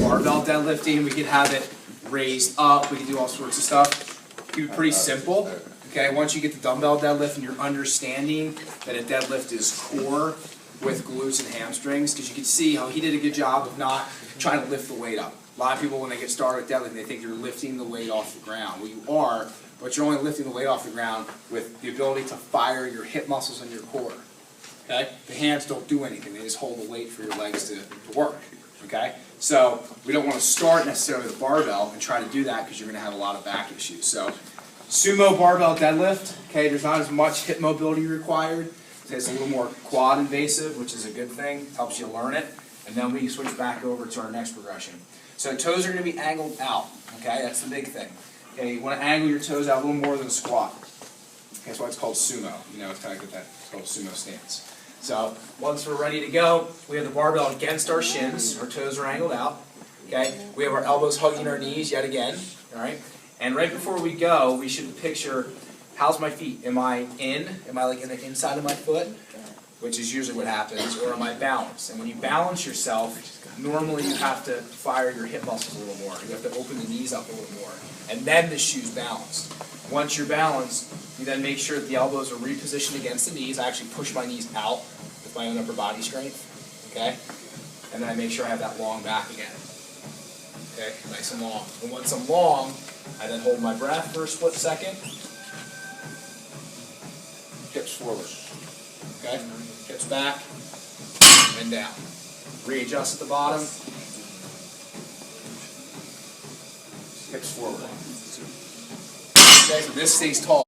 barbell deadlifting. We could have it raised up. We could do all sorts of stuff. Keep it pretty simple. Okay, once you get the dumbbell deadlift and you're understanding that a deadlift is core with glutes and hamstrings, because you can see how he did a good job of not trying to lift the weight up. A lot of people, when they get started with deadlifting, they think you're lifting the weight off the ground. Well, you are, but you're only lifting the weight off the ground with the ability to fire your hip muscles and your core. Okay? The hands don't do anything. They just hold the weight for your legs to work. Okay? So we don't want to start necessarily with a barbell and try to do that because you're going to have a lot of back issues. So sumo barbell deadlift, okay, there's not as much hip mobility required. It's a little more quad invasive, which is a good thing. Helps you learn it. And then we can switch back over to our next progression. So toes are going to be angled out. Okay, that's the big thing. Okay, you want to angle your toes out a little more than a squat. Okay, that's why it's called sumo. You know, it's kind of like that. It's called a sumo stance. So once we're ready to go, we have the barbell against our shins. Our toes are angled out. Okay, we have our elbows hugging our knees yet again. All right, and right before we go, we should picture, how's my feet? Am I in? Am I like in the inside of my foot? Which is usually what happens, or am I balanced? And when you balance yourself, normally you have to fire your hip muscles a little more. You have to open the knees up a little more. And then the shoe's balanced. Once you're balanced, you then make sure that the elbows are repositioned against the knees. I actually push my knees out with my own upper body strength. Okay? And then I make sure I have that long back again. Okay? Nice and long. And once I'm long, I then hold my breath for a split second. Hips forward. Okay? Hips back and down. Readjust at the bottom. Hips forward. Okay, so this stays tall.